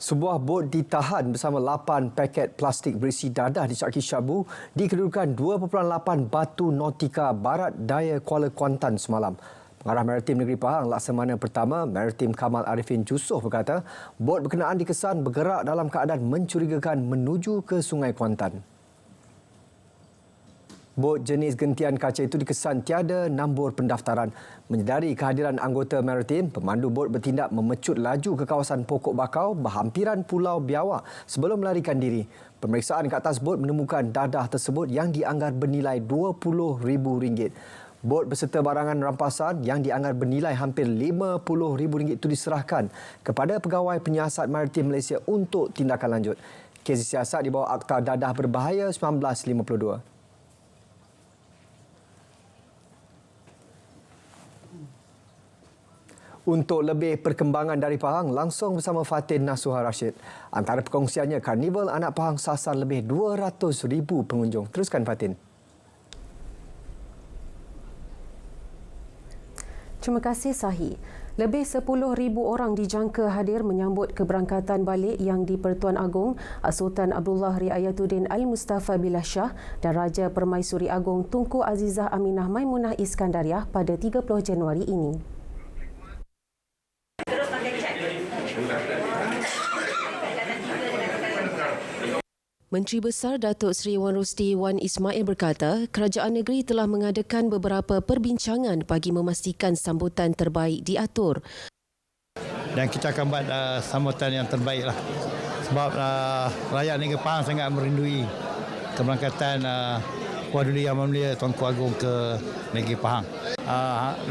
Sebuah bot ditahan bersama 8 paket plastik berisi dadah di Syaki Syabu di kedudukan 2.8 Batu Nautika Barat Daya Kuala Kuantan semalam. Pengarah Maritim Negeri Pahang Laksamana Pertama Maritim Kamal Arifin Jusoh berkata, bot berkenaan dikesan bergerak dalam keadaan mencurigakan menuju ke Sungai Kuantan. Bot jenis gentian kaca itu dikesan tiada nombor pendaftaran. Menyedari kehadiran anggota maritim, pemandu bot bertindak memecut laju ke kawasan pokok bakau berhampiran Pulau Biawak sebelum melarikan diri. Pemeriksaan ke atas bot menemukan dadah tersebut yang dianggar bernilai RM20,000. Bot beserta barangan rampasan yang dianggar bernilai hampir RM50,000 itu diserahkan kepada Pegawai Penyiasat Maritim Malaysia untuk tindakan lanjut. Kes disiasat di bawah Akta Dadah Berbahaya 1952. Untuk lebih perkembangan dari Pahang, langsung bersama Fatin Nasuha Rashid. Antara perkongsiannya, Karnival Anak Pahang sasar lebih 200,000 pengunjung. Teruskan Fatin. Terima kasih Sahi. Lebih 10,000 orang dijangka hadir menyambut keberangkatan balik yang di-Pertuan Agong Sultan Abdullah Riayatuddin Al-Mustafa Billah Shah dan Raja Permaisuri Agong Tunku Azizah Aminah Maimunah Iskandariah pada 30 Januari ini. Menteri Besar Datuk Seri Wan Rusdi Wan Ismail berkata, kerajaan negeri telah mengadakan beberapa perbincangan bagi memastikan sambutan terbaik diatur. Dan kita akan buat sambutan yang terbaik lah. Sebab rakyat negeri Pahang sangat merindui keberangkatan Puan Duli Yang Mulia Tuanku Agong ke negeri Pahang.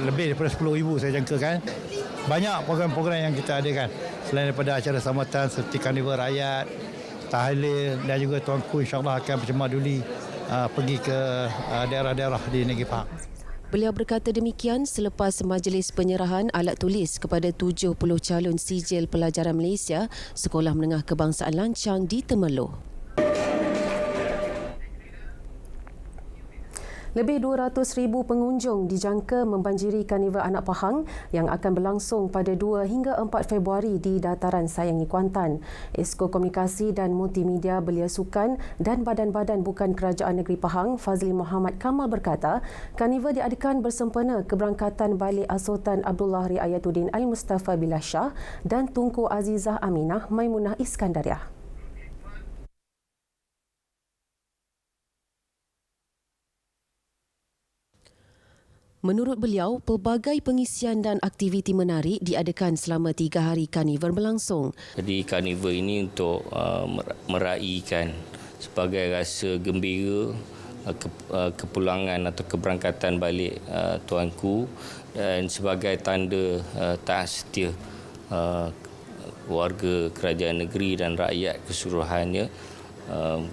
Lebih daripada 10,000 saya jangkakan. Banyak program-program yang kita adakan. Selain daripada acara sambutan seperti Karnival Rakyat, Tahlil dan juga Tuanku insyaAllah akan bersama Duli pergi ke daerah-daerah di negeri Pahang. Beliau berkata demikian selepas majlis penyerahan alat tulis kepada 70 calon sijil pelajaran Malaysia Sekolah Menengah Kebangsaan Lancang di Temerloh. Lebih 200,000 pengunjung dijangka membanjiri Karnival Anak Pahang yang akan berlangsung pada 2 hingga 4 Februari di Dataran Sayangi Kuantan. Esko Komunikasi dan Multimedia Belia Sukan dan Badan-Badan Bukan Kerajaan Negeri Pahang Fazli Muhammad Kamal berkata, Karnival diadakan bersempena keberangkatan balik Sultan Abdullah Riayatuddin Al-Mustafa Billah Shah dan Tunku Azizah Aminah Maimunah Iskandariah. Menurut beliau, pelbagai pengisian dan aktiviti menarik diadakan selama 3 hari Karnival berlangsung. Jadi Karnival ini untuk meraihkan sebagai rasa gembira kepulangan atau keberangkatan balik tuanku dan sebagai tanda taat setia warga kerajaan negeri dan rakyat keseluruhannya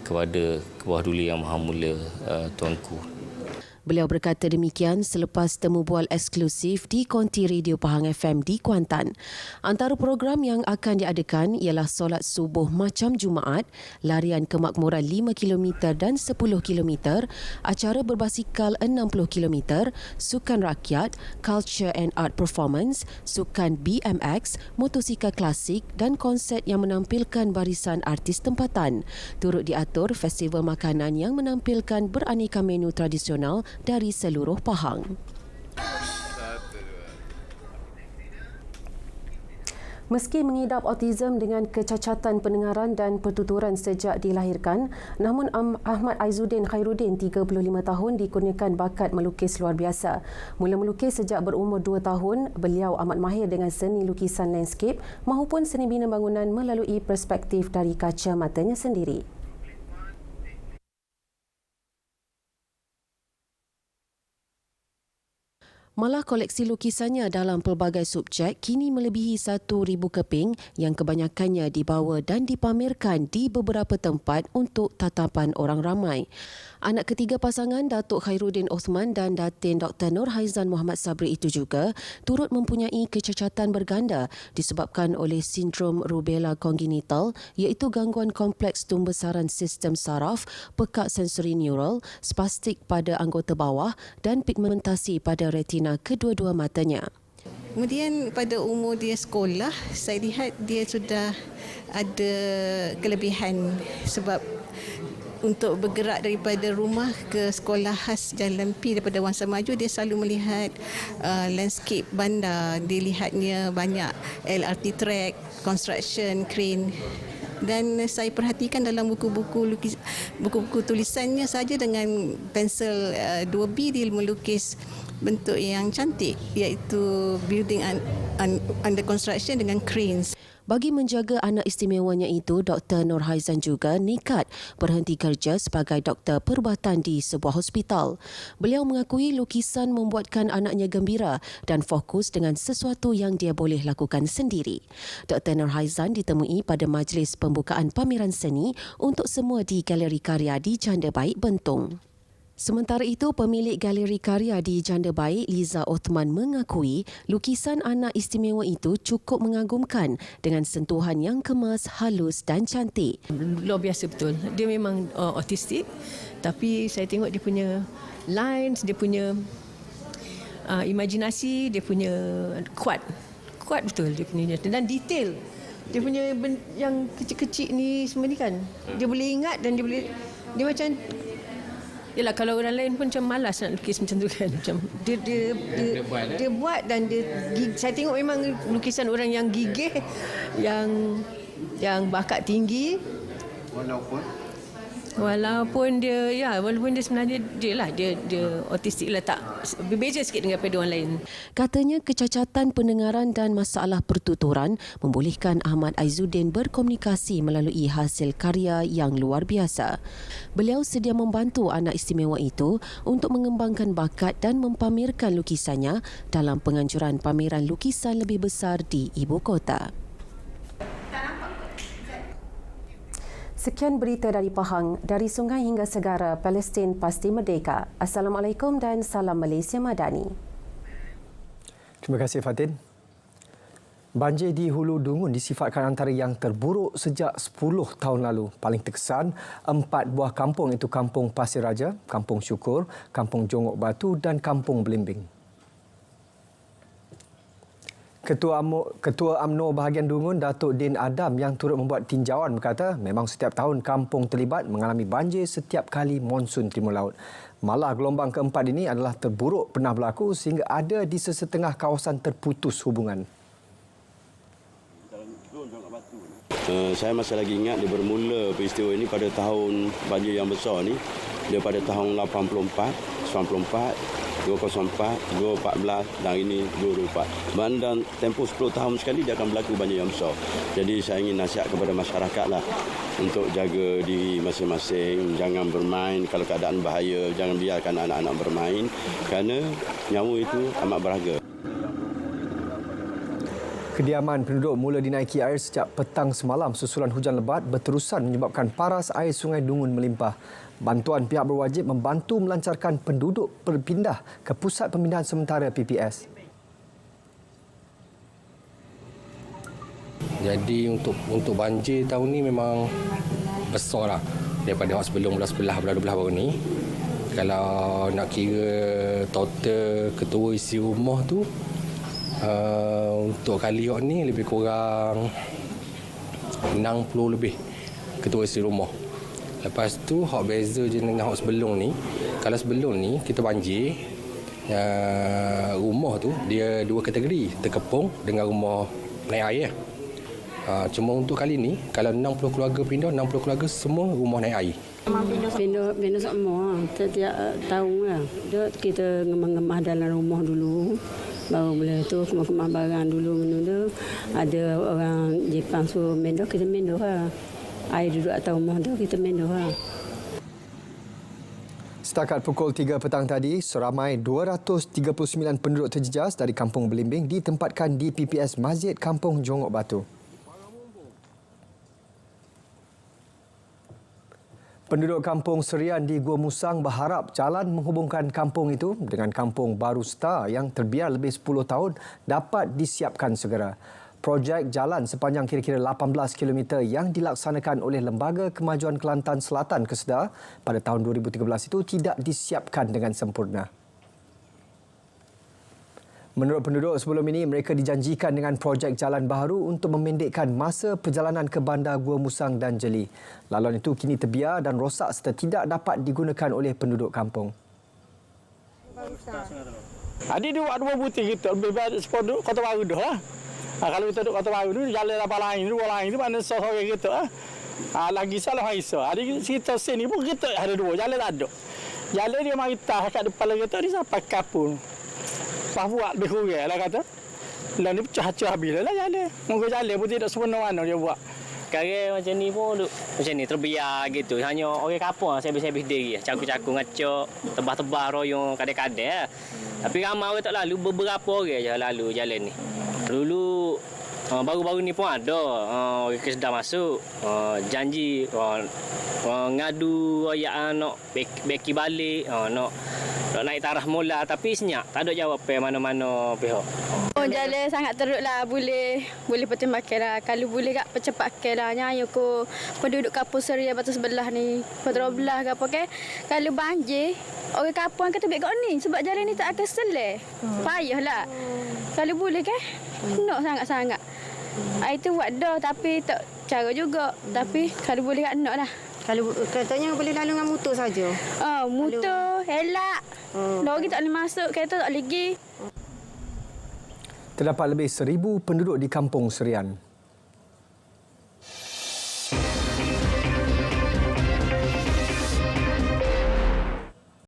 kepada Kebawah Duli Yang Maha Mulia tuanku. Beliau berkata demikian selepas temu bual eksklusif di Konti Radio Pahang FM di Kuantan. Antara program yang akan diadakan ialah solat subuh macam Jumaat, larian kemakmuran 5 km dan 10 km, acara berbasikal 60 km, sukan rakyat, culture and art performance, sukan BMX, motosikal klasik dan konsert yang menampilkan barisan artis tempatan. Turut diatur festival makanan yang menampilkan beraneka menu tradisional dari seluruh Pahang. Meski mengidap autism dengan kecacatan pendengaran dan pertuturan sejak dilahirkan, namun Ahmad Aizuddin Khairuddin, 35 tahun, dikurniakan bakat melukis luar biasa. Mula melukis sejak berumur 2 tahun, beliau amat mahir dengan seni lukisan landscape maupun seni bina bangunan melalui perspektif dari kaca matanya sendiri. Malah koleksi lukisannya dalam pelbagai subjek kini melebihi 1,000 keping yang kebanyakannya dibawa dan dipamerkan di beberapa tempat untuk tatapan orang ramai. Anak ketiga pasangan Datuk Khairuddin Osman dan Datin Dr. Nur Haizan Muhammad Sabri itu juga turut mempunyai kecacatan berganda disebabkan oleh sindrom rubella congenital, iaitu gangguan kompleks pembesaran sistem saraf, pekak sensori neural, spastik pada anggota bawah dan pigmentasi pada retina kedua-dua matanya. Kemudian pada umur dia sekolah, saya lihat dia sudah ada kelebihan sebab untuk bergerak daripada rumah ke sekolah khas Jalan P daripada Wangsa Maju, dia selalu melihat landscape bandar. Dia lihatnya banyak LRT track, construction, crane. Dan saya perhatikan dalam buku-buku tulisannya saja dengan pensel 2B dia melukis bentuk yang cantik, iaitu building under construction dengan cranes. Bagi menjaga anak istimewanya itu, Dr. Nurhaizan juga nekat berhenti kerja sebagai doktor perubatan di sebuah hospital. Beliau mengakui lukisan membuatkan anaknya gembira dan fokus dengan sesuatu yang dia boleh lakukan sendiri. Dr. Nurhaizan ditemui pada majlis pembukaan pameran seni untuk semua di Galeri Karya di Janda Baik, Bentong. Sementara itu, pemilik Galeri Karya di Janda Baik, Liza Othman, mengakui lukisan anak istimewa itu cukup mengagumkan dengan sentuhan yang kemas, halus dan cantik. Luar biasa betul. Dia memang autistik, tapi saya tengok dia punya lines, dia punya imajinasi, dia punya kuat betul dia punya dan detail. Dia punya yang kecil-kecil ni semua ni kan. Dia boleh ingat dan dia macam. Yalah, kalau orang lain pun macam malas nak lukis macam tu kan. Macam dia buat dan saya tengok memang lukisan orang yang gigih, yang bakat tinggi. Walaupun dia sebenarnya dia autistik lah, tak berbeza sikit dengan pada orang lain. Katanya kecacatan pendengaran dan masalah pertuturan membolehkan Ahmad Aizuddin berkomunikasi melalui hasil karya yang luar biasa. Beliau sedia membantu anak istimewa itu untuk mengembangkan bakat dan mempamerkan lukisannya dalam penganjuran pameran lukisan lebih besar di ibu kota. Sekian berita dari Pahang, dari sungai hingga segara, Palestin pasti merdeka. Assalamualaikum dan salam Malaysia Madani. Terima kasih Fatin. Banjir di Hulu Dungun disifatkan antara yang terburuk sejak 10 tahun lalu. Paling terkesan, 4 buah kampung iaitu Kampung Pasir Raja, Kampung Syukur, Kampung Jongok Batu dan Kampung Belimbing. Ketua UMNO bahagian Dungun, Datuk Din Adam yang turut membuat tinjauan berkata memang setiap tahun kampung terlibat mengalami banjir setiap kali monsun timur laut. Malah gelombang keempat ini adalah terburuk pernah berlaku sehingga ada di sesetengah kawasan terputus hubungan. Saya masih lagi ingat dia bermula peristiwa ini pada tahun banjir yang besar ni. Dia pada tahun 84, 94, 204, 214 dan ini 224. Dan tempoh 10 tahun sekali dia akan berlaku banjir yang besar. Jadi saya ingin nasihat kepada masyarakat lah untuk jaga diri masing-masing, jangan bermain kalau keadaan bahaya, jangan biarkan anak-anak bermain kerana nyawa itu amat berharga. Kediaman penduduk mula dinaiki air sejak petang semalam susulan hujan lebat berterusan menyebabkan paras air Sungai Dungun melimpah. Bantuan pihak berwajib membantu melancarkan penduduk berpindah ke pusat pemindahan sementara PPS. Jadi untuk banjir tahun ni memang besarlah daripada bulan sebelah baru ni. Kalau nak kira total ketua isi rumah tu untuk kali ni lebih kurang 60 lebih ketua isi rumah. Lepas tu hak beza je dengan hak sebelum ni. Kalau sebelum ni kita banjir, rumah tu dia dua kategori, terkepung dengan rumah naik air. Cuma untuk kali ni kalau 60 keluarga pindah, 60 keluarga semua rumah naik air. Pindah semua setiap tahun lah. Kita ngemah-ngemah dalam rumah dulu. Baru boleh tu kemah-kemah barang dulu menunda. Ada orang Jepang suruh mendah, kita mendah lah. Air duduk atas rumah tu, kita mendah lah. Setakat pukul 3 petang tadi, seramai 239 penduduk terjejas dari Kampung Belimbing ditempatkan di PPS Masjid Kampung Jongok Batu. Penduduk Kampung Serian di Gua Musang berharap jalan menghubungkan kampung itu dengan Kampung Baru Star yang terbiar lebih 10 tahun dapat disiapkan segera. Projek jalan sepanjang kira-kira 18 km yang dilaksanakan oleh Lembaga Kemajuan Kelantan Selatan Kesedar pada tahun 2013 itu tidak disiapkan dengan sempurna. Menurut penduduk sebelum ini, mereka dijanjikan dengan projek jalan baru untuk memendekkan masa perjalanan ke bandar Gua Musang dan Jeli. Laluan itu kini terbiar dan rosak serta tidak dapat digunakan oleh penduduk kampung. Adik dia buat 2 butir gitu, lebih baik sepuluh Kota Baru dah lah. Kalau kita duduk Kota Baru tu, jalan apa lain, dua lain tu mana sore gitu. Lagi salah Aisyah. Adik kita sini pun kita ada 2, jalan tak ada. Jalan dia mari tah kat depan lagi tu, dia sampai kapur. Pas buat lebih kurang lah kata. Lah ni pecah-pecah habis lah jalan. Moga jalan pun tidak sempurna mana dia buat. Sekarang macam ni pun duk macam ni terbiar gitu. Hanya orang kampung habis-habis diri. Caku-caku ngacok, tebah-tebah royong kadang-kadang. Tapi ramai orang tak lalu, beberapa orang je lalu jalan ni. Dulu baru-baru ni pun ada orang kesedar masuk, janji ngadu royak nak beki balik, nak naik taraf mula tapi senyap, tak ada jawab mana-mana pihak. Jalan sangat teruk lah, boleh pertimbangkan lah. Kalau boleh kat percepatkan lah. Nyanyi aku penduduk kampung Seria Batu Sebelah ni, Petro Belah ke apa ke. Kalau banjir, orang kampung akan terbit kat ni sebab jalan ni tak akan seleh. Payah lah. Kalau boleh ke, nak sangat-sangat. Itu buat dah tapi tak cara juga. Tapi kalau boleh kat nak lah. Kalau katanya boleh lalu dengan motor saja. Motor, elak. Lori tak boleh masuk, kereta tak boleh pergi. Terdapat lebih 1,000 penduduk di Kampung Serian.